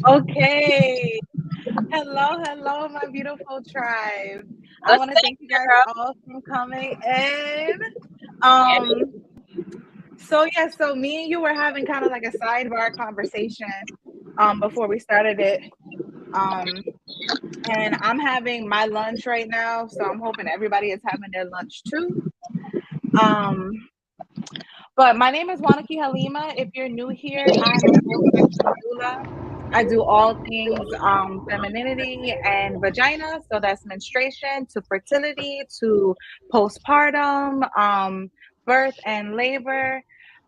Okay. Hello, my beautiful tribe. I What's want to that, thank you guys girl? all for coming in. Um, so me and you were having kind of like a sidebar conversation before we started it. Um, and I'm having my lunch right now, so I'm hoping everybody is having their lunch too. Um, but my name is Wanaki Halima. If you're new here, I'm a full spectrum doula. I do all things femininity and vagina. So that's menstruation to fertility to postpartum, birth and labor.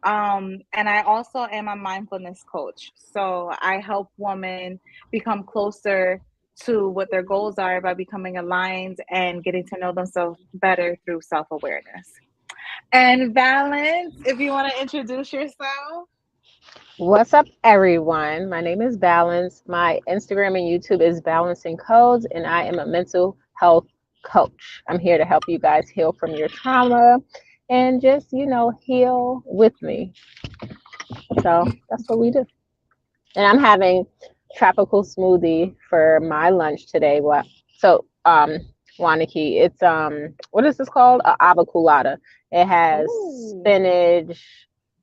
And I also am a mindfulness coach. So I help women become closer to what their goals are by becoming aligned and getting to know themselves better through self awareness. And Valence, if you want to introduce yourself. What's up, everyone? My name is Balance. My Instagram and YouTube is Balancing Codes, and I am a mental health coach. I'm here to help you guys heal from your trauma and just, heal with me. So that's what we do. And I'm having tropical smoothie for my lunch today. Wanaki, it's what is this called? A abaculata. It has Oh, spinach,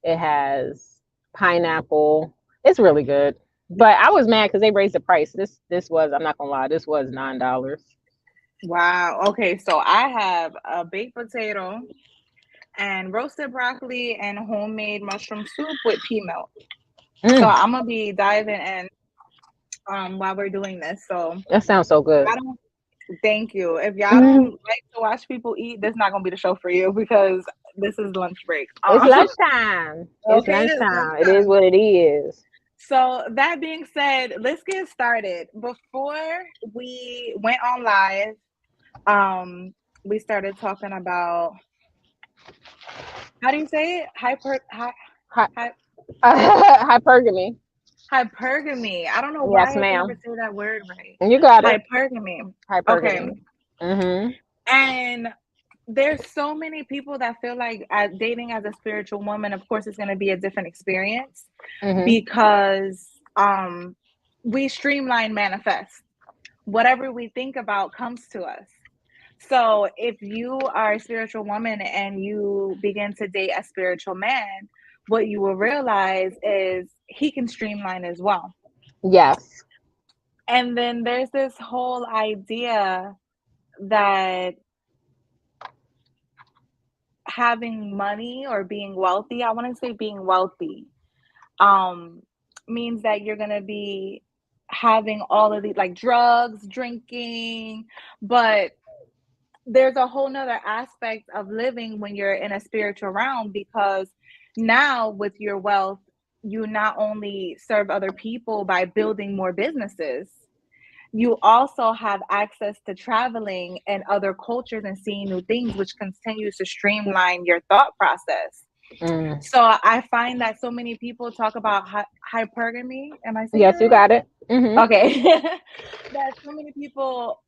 it has pineapple. It's really good. But I was mad because they raised the price. This was, I'm not gonna lie, this was $9. wow. Okay, so I have a baked potato and roasted broccoli and homemade mushroom soup with pea milk. So Mm, I'm gonna be diving in while we're doing this. So that sounds so good. I don't thank you. If y'all don't Mhm. like to watch people eat, this is not gonna be the show for you because this is lunch break. It's lunchtime. It's Okay, it is lunchtime. It is lunchtime. what it is. So that being said, let's get started. Before we went on live, um, we started talking about how do you say it? Hy- Hy, Hypergamy. hypergamy. I don't know Yes, why I can never ma'am. say that word right. You got it. Hypergamy. Okay. Hypergamy. Mm-hmm. And there's so many people that feel like dating as a spiritual woman, of course, it's going to be a different experience Mm-hmm. because we streamline manifest. Whatever we think about comes to us. So if you are a spiritual woman and you begin to date a spiritual man, what you will realize is he can streamline as well. Yes. And then there's this whole idea that having money or being wealthy, I want to say being wealthy, um, means that you're going to be having all of these like drugs, drinking, but there's a whole nother aspect of living when you're in a spiritual realm because now with your wealth, you not only serve other people by building more businesses, you also have access to traveling and other cultures and seeing new things, which continues to streamline your thought process. Mm. So I find that so many people talk about hypergamy. Am I saying it Yes, you right? got it. Mm-hmm. Okay. That so many people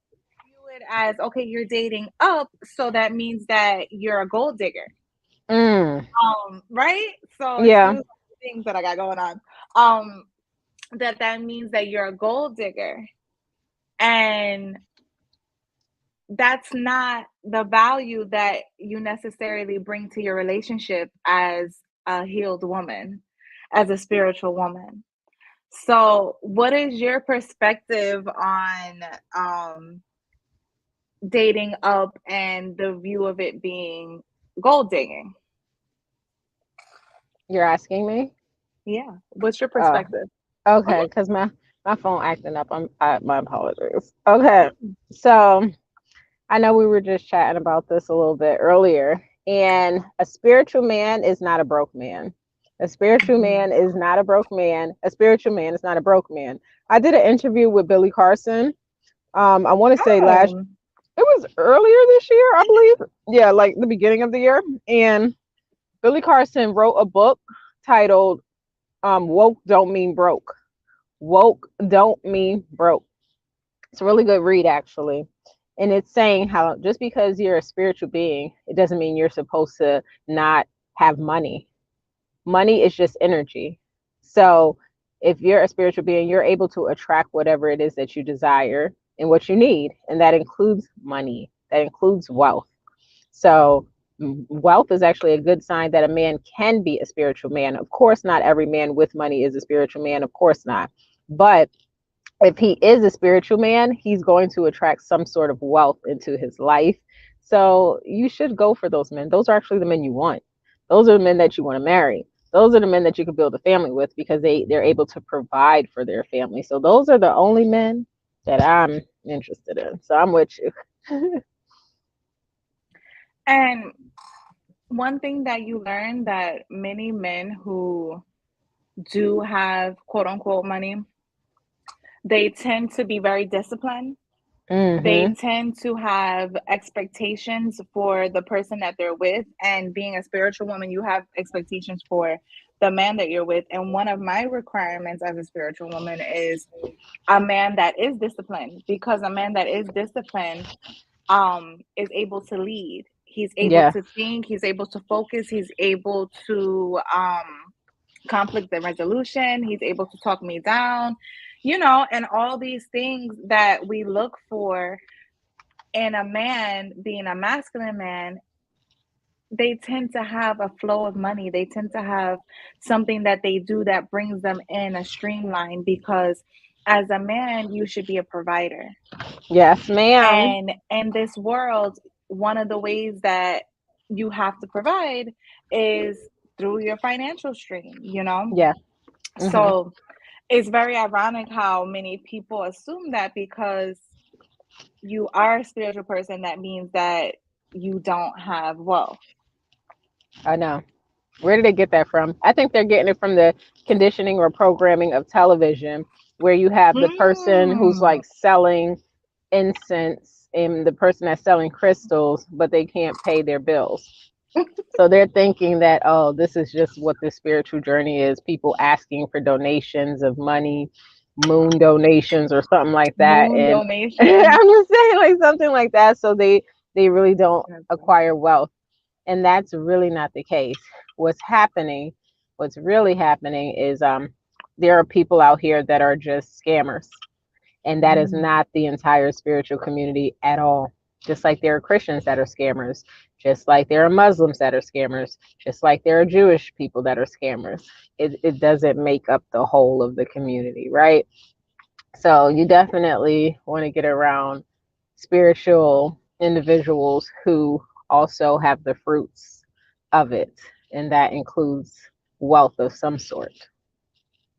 view it as okay, you're dating up, so that means that you're a gold digger. Mm. Right? So Yeah. excuse the things that I got going on. Um, that means that you're a gold digger. And that's not the value that you necessarily bring to your relationship as a healed woman, as a spiritual woman. So, what is your perspective on dating up and the view of it being gold digging? You're asking me? Yeah. What's your Oh, perspective? okay. Because my phone acting up. My apologies. Okay. So I know we were just chatting about this a little bit earlier, and a spiritual man is not a broke man. A spiritual Mhm. man is not a broke man. A spiritual man is not a broke man. I did an interview with Billy Carson. I want to say last, Oh, it was earlier this year, I believe. Yeah, like the beginning of the year. And Billy Carson wrote a book titled "Woke Don't Mean Broke." Woke don't mean broke. It's a really good read, actually. And it's saying how just because you're a spiritual being, it doesn't mean you're supposed to not have money. Money is just energy. So if you're a spiritual being, you're able to attract whatever it is that you desire and what you need. And that includes money, that includes wealth. So, wealth is actually a good sign that a man can be a spiritual man. Of course, not every man with money is a spiritual man. Of course not. But if he is a spiritual man, he's going to attract some sort of wealth into his life. So you should go for those men. Those are actually the men you want. Those are the men that you want to marry. Those are the men that you can build a family with because they're able to provide for their family. So those are the only men that I'm interested in. So I'm with you. And one thing that you learn that many men who do have quote unquote money, they tend to be very disciplined. They Mm-hmm. tend to have expectations for the person that they're with. And being a spiritual woman, you have expectations for the man that you're with. And one of my requirements as a spiritual woman is a man that is disciplined, because a man that is disciplined is able to lead. He's able Yeah. to think, he's able to focus, he's able to conflict the resolution, he's able to talk me down, and all these things that we look for in a man, being a masculine man. They tend to have a flow of money. They tend to have something that they do that brings them in a streamline, because as a man, you should be a provider. Yes, ma'am. And in this world, one of the ways that you have to provide is through your financial stream. Yeah. Mm-hmm. So it's very ironic how many people assume that because you are a spiritual person, that means that you don't have wealth. I know. Where did they get that from? I think they're getting it from the conditioning or programming of television, where you have the person who's Mm. like selling incense and the person that's selling crystals, but they can't pay their bills. So they're thinking that, oh, this is just what this spiritual journey is, people asking for donations of money, moon donations or something like that. Moon And donations. I'm just saying like something like that. So they really don't acquire wealth. And that's really not the case. What's happening, what's really happening is there are people out here that are just scammers. And that is Mm. not the entire spiritual community at all. Just like there are Christians that are scammers, just like there are Muslims that are scammers, just like there are Jewish people that are scammers. It doesn't make up the whole of the community, right? So you definitely want to get around spiritual individuals who also have the fruits of it, and that includes wealth of some sort.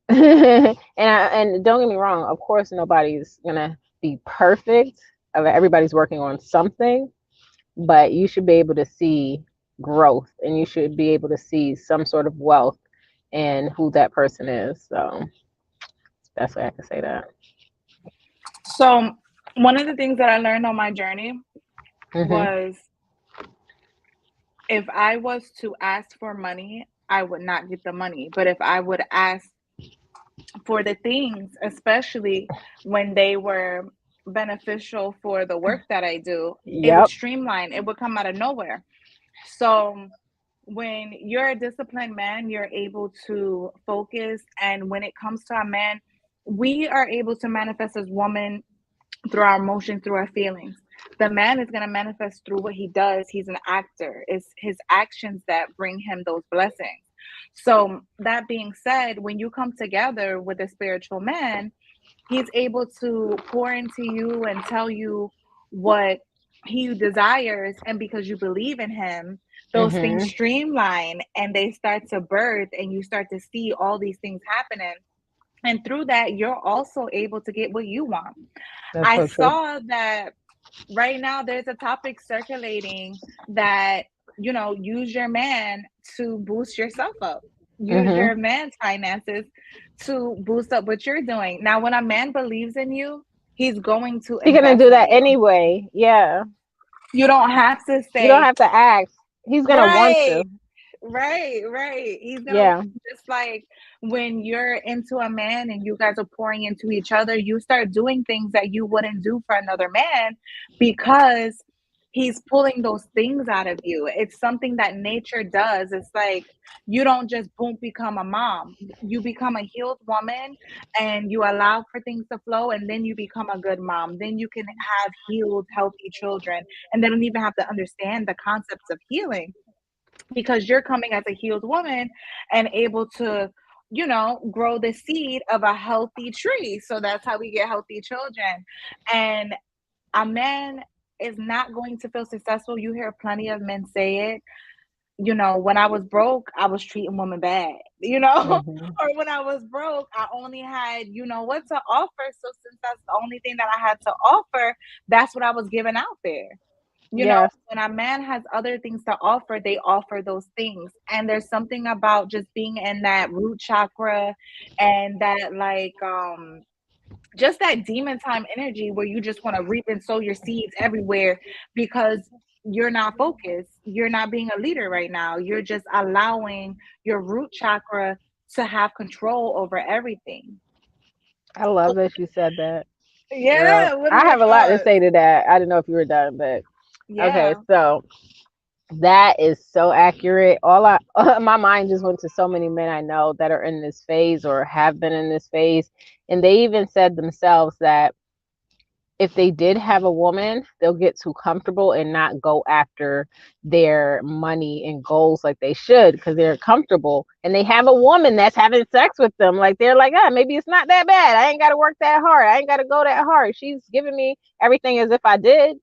And don't get me wrong, of course nobody's gonna be perfect. Everybody's working on something, but you should be able to see growth, and you should be able to see some sort of wealth in who that person is. So that's why I can say that. So, one of the things that I learned on my journey Hmm. was, if I was to ask for money, I would not get the money. But if I would ask for the things, especially when they were beneficial for the work that I do, it would Yep. streamline, it would come out of nowhere. So when you're a disciplined man, you're able to focus. And when it comes to a man, we are able to manifest as women through our emotions, through our feelings. The man is going to manifest through what he does. He's an actor. It's his actions that bring him those blessings. So, that being said, when you come together with a spiritual man, he's able to pour into you and tell you what he desires. And because you believe in him, those things Hmm. streamline and they start to birth, and you start to see all these things happening. And through that, you're also able to get what you want. That's I so true. saw that right now there's a topic circulating that, use your man to boost yourself up. Use Hmm. your man's finances to boost up what you're doing. Now, when a man believes in you, he's going to He's gonna invest do in that you. anyway. Yeah. You don't have to You don't say, have to ask. He's gonna want right, to. right. He's gonna Yeah. just like when you're into a man and you guys are pouring into each other, you start doing things that you wouldn't do for another man, because he's pulling those things out of you. It's something that nature does. It's like you don't just boom become a mom. You become a healed woman and you allow for things to flow, and then you become a good mom. Then you can have healed, healthy children, and they don't even have to understand the concepts of healing because you're coming as a healed woman and able to, grow the seed of a healthy tree. So that's how we get healthy children. And a man is not going to feel successful. You hear plenty of men say it. When I was broke, I was treating women bad, Hmm. or when I was broke, I only had, what to offer. So since that's the only thing that I had to offer, that's what I was giving out there. Yes, When a man has other things to offer, they offer those things. And there's something about just being in that root chakra and that, like, just that demon time energy where you just want to reap and sow your seeds everywhere because you're not focused. You're not being a leader right now. You're just allowing your root chakra to have control over everything. I love that you said that, girl. Yeah, what are I your have a lot to thoughts? say to that. I didn't know if you were done, but okay. Yeah. So that is so accurate. All I my mind just went to so many men I know that are in this phase or have been in this phase, and they even said themselves that if they did have a woman, they'll get too comfortable and not go after their money and goals like they should because they're comfortable and they have a woman that's having sex with them. Like they're like, ah, maybe it's not that bad. I ain't got to work that hard. I ain't got to go that hard. She's giving me everything as if I did.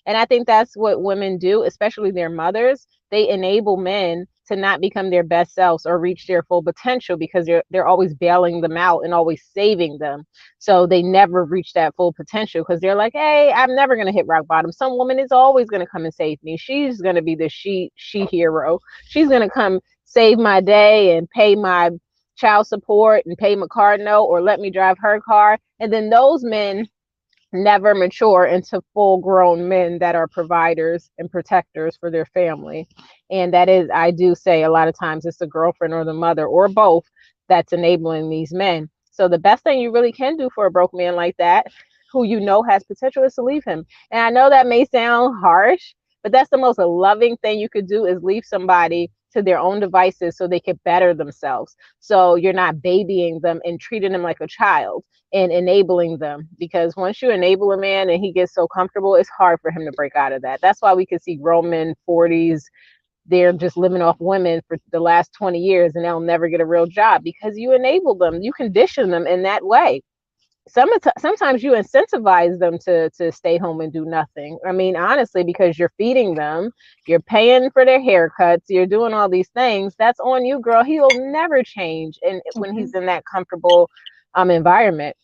And I think that's what women do, especially their mothers. They enable men to not become their best selves or reach their full potential because they're always bailing them out and always saving them, so they never reach that full potential because they're like, hey, I'm never gonna hit rock bottom. Some woman is always gonna come and save me. She's gonna be the she hero. She's gonna come save my day and pay my child support and pay my car note or let me drive her car. And then those men never mature into full grown men that are providers and protectors for their family. And that is, I do say a lot of times it's the girlfriend or the mother or both that's enabling these men. So the best thing you really can do for a broke man like that, who you know has potential, is to leave him. And I know that may sound harsh, but that's the most loving thing you could do is leave somebody to their own devices so they could better themselves. So you're not babying them and treating them like a child and enabling them, because once you enable a man and he gets so comfortable, it's hard for him to break out of that. That's why we could see grown men 40s, they're just living off women for the last 20 years and they'll never get a real job because you enable them, you condition them in that way. Sometimes you incentivize them to stay home and do nothing. I mean, honestly, because you're feeding them, you're paying for their haircuts, you're doing all these things. That's on you, girl. He'll never change, and when Mm-hmm. he's in that comfortable environment.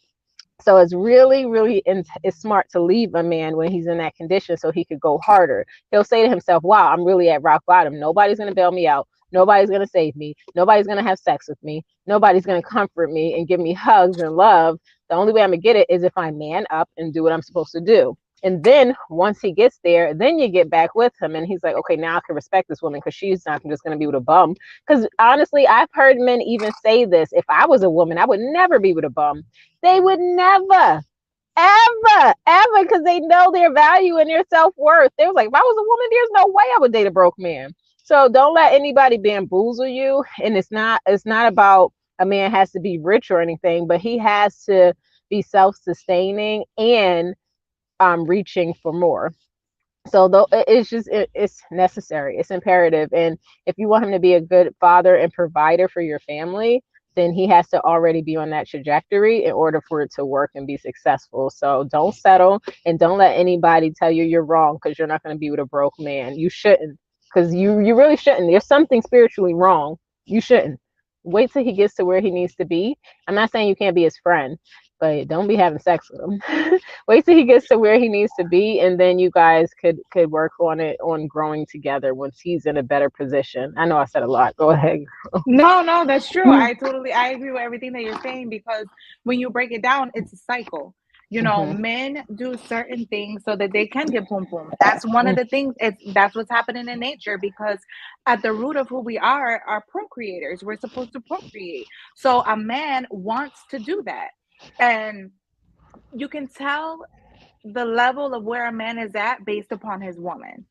So it's really, really it's smart to leave a man when he's in that condition so he could go harder. He'll say to himself, wow, I'm really at rock bottom. Nobody's going to bail me out. Nobody's going to save me. Nobody's going to have sex with me. Nobody's going to comfort me and give me hugs and love. The only way I'm going to get it is if I man up and do what I'm supposed to do. And then once he gets there, then you get back with him. And he's like, okay, now I can respect this woman because she's not just going to be with a bum. Because honestly, I've heard men even say this. If I was a woman, I would never be with a bum. They would never, ever, because they know their value and their self worth. They was like, if I was a woman, there's no way I would date a broke man. So don't let anybody bamboozle you. And it's not about a man has to be rich or anything, but he has to be self sustaining and reaching for more. So though it's just it's necessary, it's imperative. And if you want him to be a good father and provider for your family, then he has to already be on that trajectory in order for it to work and be successful. So don't settle and don't let anybody tell you you're wrong because you're not going to be with a broke man. You shouldn't, because you really shouldn't. There's something spiritually wrong. You shouldn't. Wait till he gets to where he needs to be. I'm not saying you can't be his friend, but don't be having sex with him. Wait till he gets to where he needs to be, and then you guys could work on it, on growing together once he's in a better position. I know I said a lot. Go ahead. No, no, that's true. I agree with everything that you're saying because when you break it down, it's a cycle. Hmm. Men do certain things so that they can get boom boom. That's one of the things. That's what's happening in nature because at the root of who we are procreators. We're supposed to procreate. So a man wants to do that, and you can tell the level of where a man is at based upon his woman.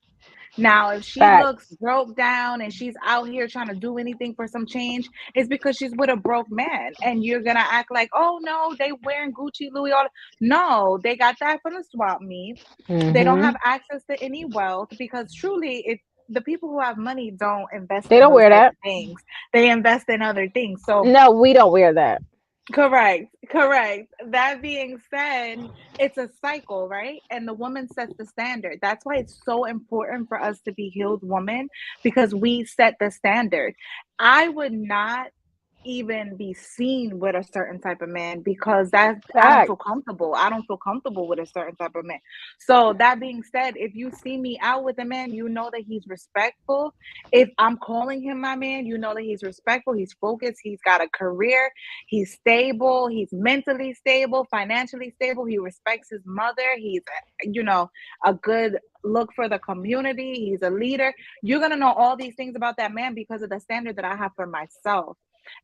Now, if she looks Facts. broke down and she's out here trying to do anything for some change, it's because she's with a broke man. And you're gonna act like, oh no, they wearing Gucci, Louis, all. No, they got that from the swap meet. They don't have Hmm. access to any wealth because truly, it the people who have money don't invest They in don't those wear type that. of things. They invest in other things. So No, we don't wear that. correct, correct. That being said, it's a cycle, right? And the woman sets the standard. That's why it's so important for us to be healed women because we set the standard. I would not even be seen with a certain type of man because that I don't feel Facts. comfortable. I don't feel comfortable with a certain type of man. So that being said, if you see me out with a man, you know that he's respectful. If I'm calling him my man, you know that he's respectful, he's focused, he's got a career, he's stable, he's mentally stable, financially stable, he respects his mother, he's a good look for the community, he's a leader. You're going to know all these things about that man because of the standard that I have for myself.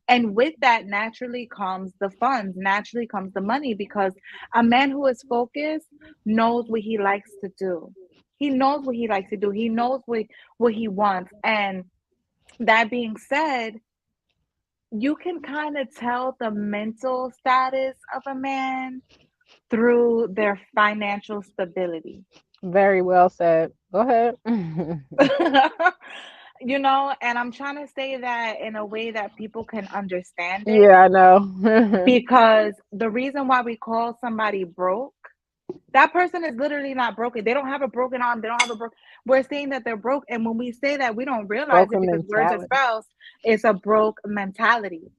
And with that, naturally comes the funds, naturally comes the money, because a man who is focused knows what he likes to do. He knows what he likes to do. He knows what he wants. And that being said, you can kind of tell the mental status of a man through their financial stability. Very well said. Go ahead. And I'm trying to say that in a way that people can understand it, Yeah, I know. because the reason why we call somebody broke, that person is literally not broken. They don't have a broken arm. They don't have a broke. We're saying that they're broke, and when we say that, we don't realize it Broken because words are mentality. spells. It's a broke mentality.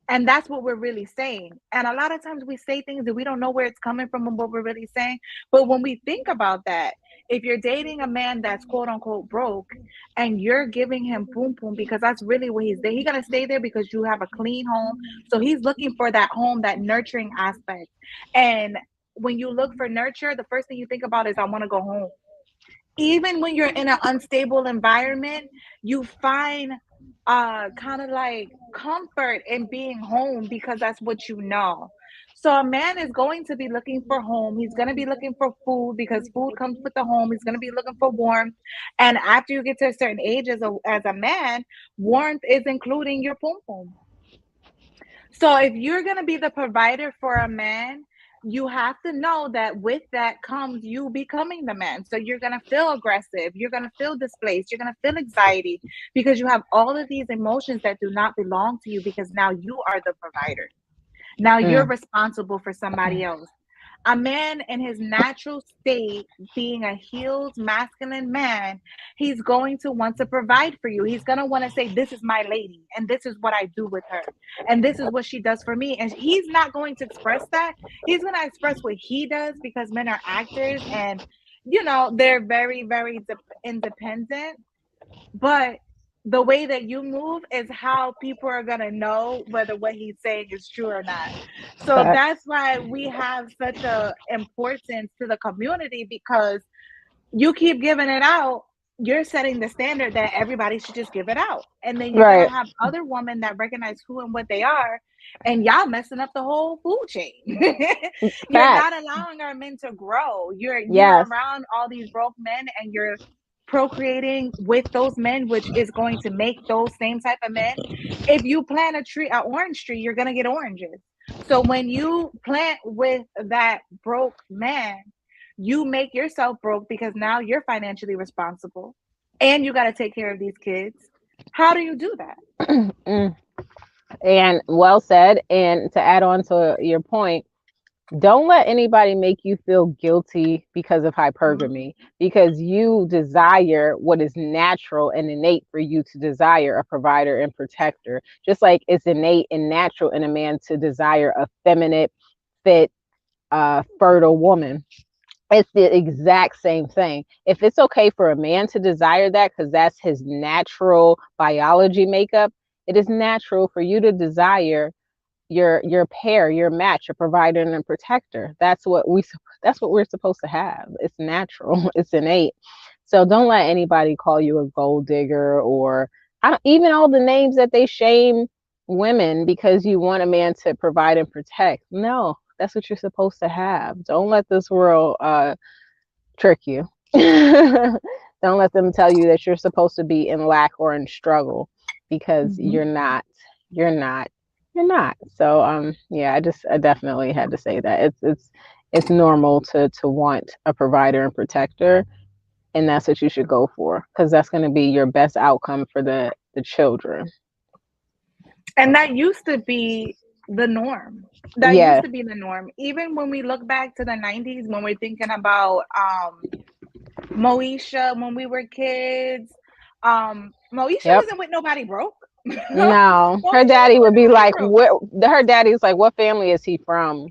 And that's what we're really saying. And a lot of times we say things that we don't know where it's coming from and what we're really saying. But when we think about that, if you're dating a man that's quote unquote broke and you're giving him boom boom, because that's really what he's there, he's gonna stay there because you have a clean home. So he's looking for that home, that nurturing aspect. And when you look for nurture, the first thing you think about is I want to go home. Even when you're in an unstable environment, you find kind of like comfort in being home because that's what you know. So a man is going to be looking for home. He's going to be looking for food because food comes with the home. He's going to be looking for warmth. And after you get to a certain age as a man, warmth is including your pum pum. So if you're going to be the provider for a man, you have to know that with that comes you becoming the man. So you're going to feel aggressive. You're going to feel displaced. You're going to feel anxiety because you have all of these emotions that do not belong to you because now you are the provider. Now you're Mm. responsible for somebody else. A man in his natural state, being a healed masculine man, he's going to want to provide for you. He's going to want to say, this is my lady, and this is what I do with her, and this is what she does for me. And he's not going to express that. He's going to express what he does because men are actors and, they're very, very independent. But the way that you move is how people are going to know whether what he's saying is true or not. So that's Facts. why we have such a importance to the community, because you keep giving it out, you're setting the standard that everybody should just give it out. And then you're going to Right. have other women that recognize who and what they are, and y'all messing up the whole food chain. You're not Facts. allowing our men to grow. You're Yes. around all these broke men and you're procreating with those men, which is going to make those same type of men. If you plant an orange tree, you're going to get oranges. So when you plant with that broke man, you make yourself broke because now you're financially responsible and you got to take care of these kids. How do you do that? Mm. And well said. And to add on to your point, don't let anybody make you feel guilty because of Mhm. hypergamy, because you desire what is natural and innate for you to desire, a provider and protector, just like it's innate and natural in a man to desire a feminine, fit, fertile woman. It's the exact same thing. If it's okay for a man to desire that because that's his natural biology makeup, it is natural for you to desire your pair, your match, your provider and a protector. That's what we're supposed to have. It's natural. It's innate. So don't let anybody call you a gold digger, or I don't, even all the names that they shame women because you want a man to provide and protect. No, That's what you're supposed to have. Don't let this world trick you. Don't let them tell you that you're supposed to be in lack or in struggle, because Mhm. you're not. You're not. You're not. So yeah, I definitely had to say that. It's normal to want a provider and protector, and that's what you should go for, because that's going to be your best outcome for the children. And that used to be the norm. That used Yeah. to be the norm. Even when we look back to the 90s, when we're thinking about Moesha, when we were kids, Moesha Yep. wasn't with nobody broke. Moesha No, her wasn't daddy with would be nobody like, broke. "What?" Her daddy's like, "What family is he from?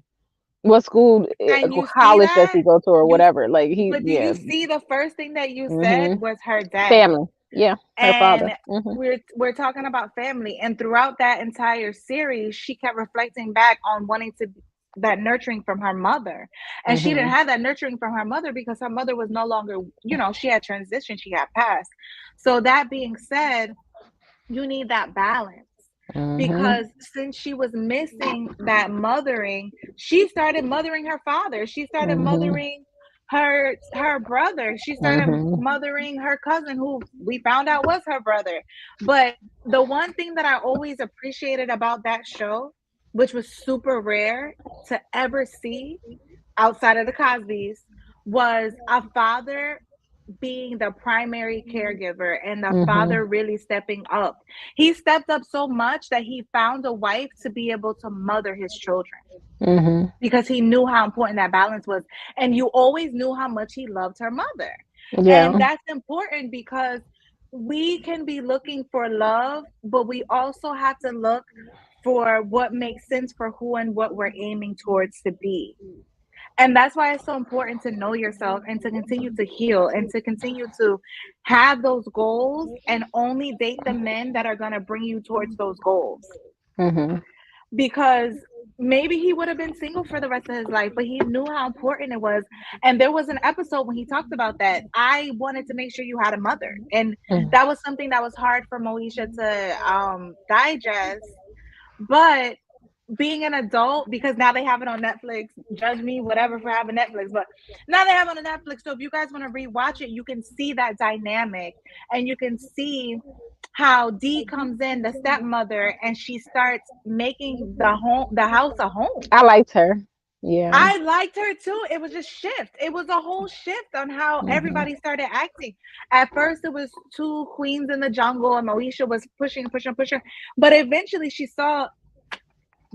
What school, And you see college does that? he go to, or You whatever?" Like but do yeah. you see the first thing that you said Mhm. was her daddy? Family. Yeah, her father. And Mhm. we're talking about family, and throughout that entire series she kept reflecting back on wanting to that nurturing from her mother, and she didn't Mhm. have that nurturing from her mother because her mother was no longer, she had transitioned, she had passed. So that being said, you need that balance, Mhm. because since she was missing that mothering, she started mothering her father, she started Mhm. mothering her brother, she started Mhm. mothering her cousin who we found out was her brother. But the one thing that I always appreciated about that show, which was super rare to ever see outside of the Cosbys, was a father being the primary caregiver and the Mhm. father really stepping up. He stepped up so much that he found a wife to be able to mother his children, Mhm. because he knew how important that balance was. And you always knew how much he loved her mother. And Yeah. that's important because we can be looking for love, but we also have to look for what makes sense for who and what we're aiming towards to be. And that's why it's so important to know yourself and to continue to heal and to continue to have those goals and only date the men that are going to bring you towards those goals. Mhm. Because maybe he would have been single for the rest of his life, but he knew how important it was. And there was an episode when he talked about that. I wanted to make sure you had a mother. And Mhm. that was something that was hard for Moesha to digest. But being an adult, because now they have it on Netflix, judge me, whatever, for having Netflix, but now they have it on Netflix. So if you guys want to rewatch it, you can see that dynamic, and you can see how Dee comes in, the stepmother, and she starts making the house a home. I liked her. Yeah. I liked her too. It was a shift. It was a whole shift on how Mhm. everybody started acting. At first, it was two queens in the jungle, and Moesha was pushing, pushing, pushing. But eventually, she saw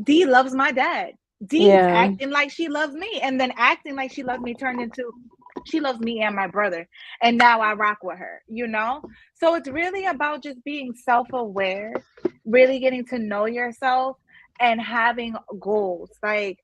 Dee loves my dad. Dee's Yeah. acting like she loves me, and then acting like she loves me turned into she loves me and my brother. And now I rock with her. So it's really about just being self aware, really getting to know yourself, and having goals. Like,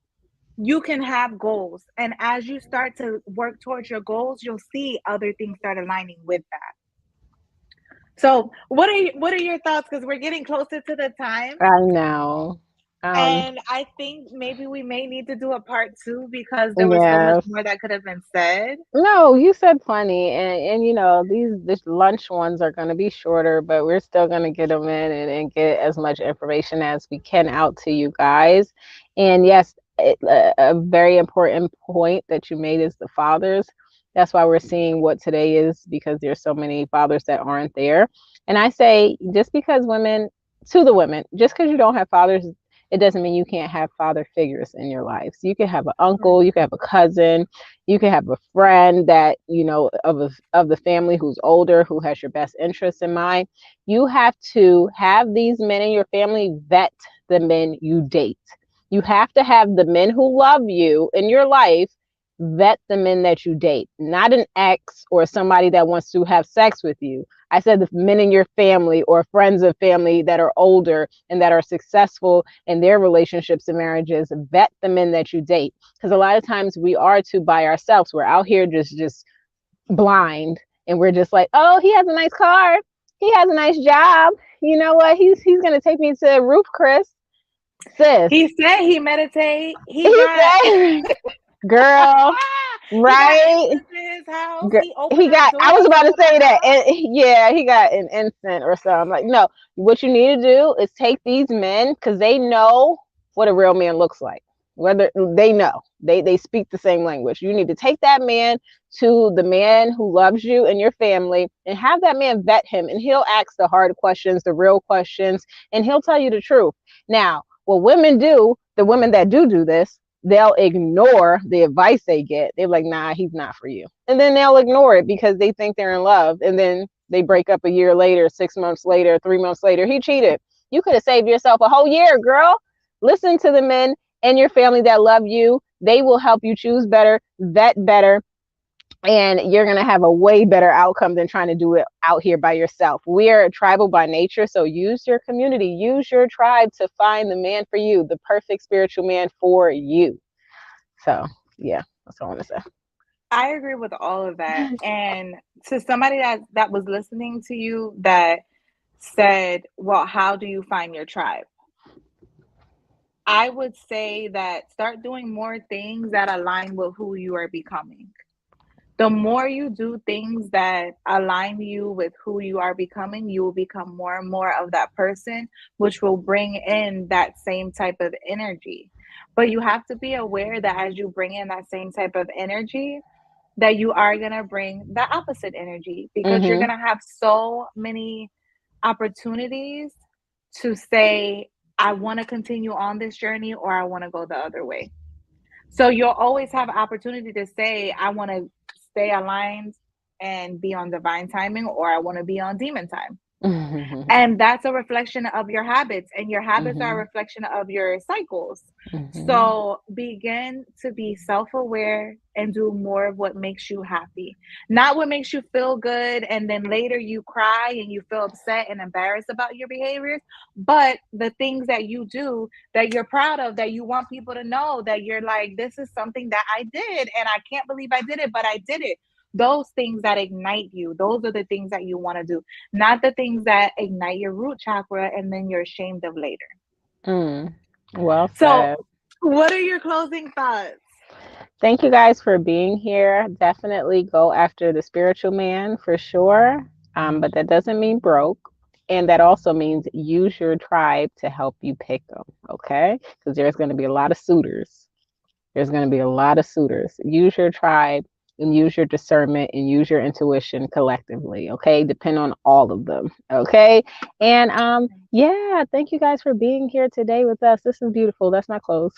you can have goals. And as you start to work towards your goals, you'll see other things start aligning with that. So what are your thoughts? Because we're getting closer to the time. I know. Um. And I think maybe we may need to do a part two because there was so much Yes. more that could have been said. No, you said plenty, and this lunch ones are going to be shorter, but we're still going to get them in and get as much information as we can out to you guys. And yes, a very important point that you made is the fathers. That's why we're seeing what today is, because there's so many fathers that aren't there. And I say, just because women, to the women, just because you don't have fathers, it doesn't mean you can't have father figures in your life. So you can have an Right. uncle, you can have a cousin, you can have a friend that of the family who's older, who has your best interests in mind. You have to have these men in your family vet the men you date. You have to have the men who love you in your life vet the men that you date, not an ex or somebody that wants to have sex with you. I said the men in your family or friends of family that are older and that are successful in their relationships and marriages. Vet the men that you date, because a lot of times we are too by ourselves. We're out here just blind, and we're just like, oh, he has a nice car, he has a nice job. You know what? He's gonna take me to Roof Chris, sis. He said he meditate. He He got said, girl, he got right? incense in his house. He He opened up got, I was doors about to to open say that, up. and yeah, he got an instant or something. Like, no, what you need to do is take these men, because they know what a real man looks like. Whether they know, they speak the same language. You need to take that man to the man who loves you and your family and have that man vet him, and he'll ask the hard questions, the real questions, and he'll tell you the truth. Now, what women do, the women that do this, they'll ignore the advice they get. They're like, nah, he's not for you. And then they'll ignore it because they think they're in love. And then they break up a year later, 6 months later, 3 months later. He cheated. You could have saved yourself a whole year, girl. Listen to the men and your family that love you. They will help you choose better, vet better, and you're going to have a way better outcome than trying to do it out here by yourself. We are tribal by nature, so use your community, use your tribe to find the man for you, the perfect spiritual man for you. So, yeah, that's all I want to say. I agree with all of that. And to somebody that was listening to you that said, "Well, how do you find your tribe?" I would say that start doing more things that align with who you are becoming. The more you do things that align you with who you are becoming, you will become more and more of that person, which will bring in that same type of energy. But you have to be aware that as you bring in that same type of energy, that you are going to bring the opposite energy, because you're Mm-hmm. going to have so many opportunities to say, I want to continue on this journey, or I want to go the other way. So you'll always have opportunity to say, I want to stay aligned and be on divine timing, or I want to be on demon time. Mm-hmm. And that's a reflection of your habits, and your habits are a Mm-hmm. reflection of your cycles. Mm-hmm. So begin to be self-aware and do more of what makes you happy, not what makes you feel good and then later you cry and you feel upset and embarrassed about your behaviors, but the things that you do that you're proud of, that you want people to know that you're like, this is something that I did and I can't believe I did it, but I did it. Those things that ignite you, those are the things that you want to do, not the things that ignite your root chakra and then you're ashamed of later. Mm. Well So, said. what are your closing thoughts? Thank you guys for being here. Definitely go after the spiritual man for sure. But that doesn't mean broke. And that also means use your tribe to help you pick them. Okay. Because there's going to be a lot of suitors. There's going to be a lot of suitors. Use your tribe and use your discernment and use your intuition collectively. Okay. Depend on all of them. Okay. And yeah, thank you guys for being here today with us. This is beautiful. That's my close.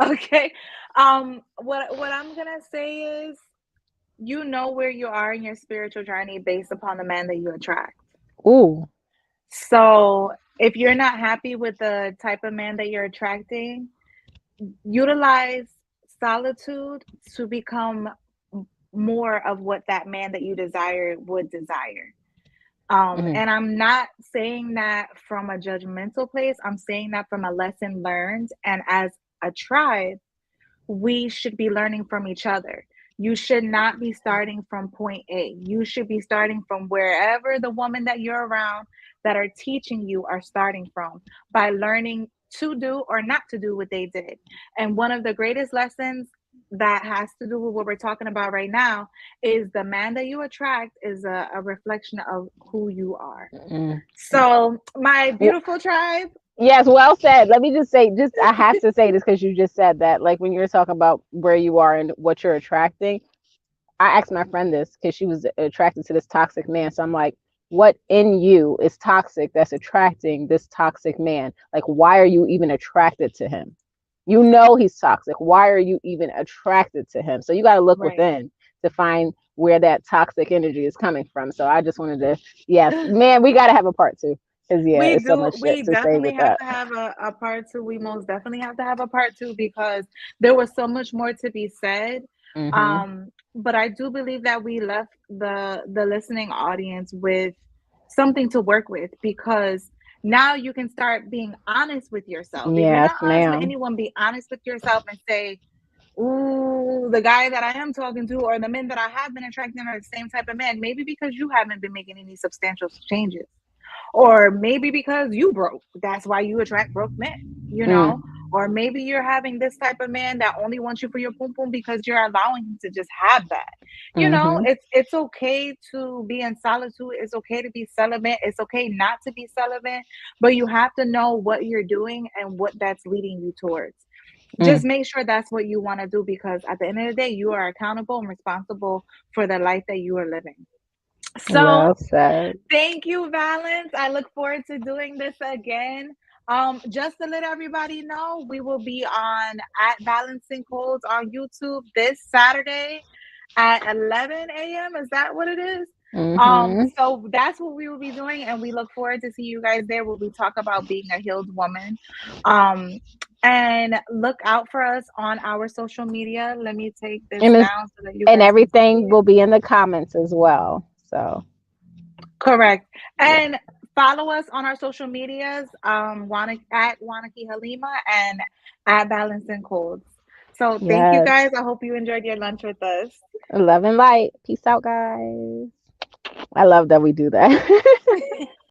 Okay. What I'm gonna say is, you know where you are in your spiritual journey based upon the man that you attract. Ooh. So if you're not happy with the type of man that you're attracting, utilize solitude to become more of what that man that you desire would desire. Mm-hmm. And I'm not saying that from a judgmental place. I'm saying that from a lesson learned. And as a tribe, we should be learning from each other. You should not be starting from point A. You should be starting from wherever the woman that you're around that are teaching you are starting from, by learning to do or not to do what they did. And one of the greatest lessons that has to do with what we're talking about right now is the man that you attract is a reflection of who you are. Mm-hmm. So, my beautiful tribe. Yes, well said. Let me just say, just I have to say this because you just said that. Like when you were talking about where you are and what you're attracting, I asked my friend this because she was attracted to this toxic man. So I'm like, what in you is toxic that's attracting this toxic man? Like, why are you even attracted to him? You know he's toxic. Why are you even attracted to him? So you got to look Right. within to find where that toxic energy is coming from. So I just wanted to, yes, man, we got to have a part two because yeah, We it's so do. much shit We to say definitely with have that. to have a part two. We most definitely have to have a part two because there was so much more to be said. Mm-hmm. But I do believe that we left the listening audience with something to work with, because now you can start being honest with yourself. If you're Yes, not honest with ma'am. anyone, be honest with yourself and say, ooh, the guy that I am talking to or the men that I have been attracting are the same type of men. Maybe because you haven't been making any substantial changes, or maybe because you broke, that's why you attract broke men, you know. Mm. Or maybe you're having this type of man that only wants you for your pum pum because you're allowing him to just have that. You know, Mm-hmm. it's okay to be in solitude, it's okay to be celibate, it's okay not to be celibate, but you have to know what you're doing and what that's leading you towards. Mm, just make sure that's what you want to do, because at the end of the day, you are accountable and responsible for the life that you are living. So well said. thank you, Valence. I look forward to doing this again. Just to let everybody know, we will be on at Balancing Codes on YouTube this Saturday at 11 a.m. Is that what it is? Mm-hmm. So that's what we will be doing, and we look forward to see you guys there where we talk about being a healed woman. Um, and look out for us on our social media. Let me take this And it's down so that you and guys can see everything it. will be in the comments as well. So Correct. And follow us on our social medias, at Wanaki Halima and at Balance and Codes. So thank you yes, guys. I hope you enjoyed your lunch with us. love and light. Peace out, guys. I love that we do that.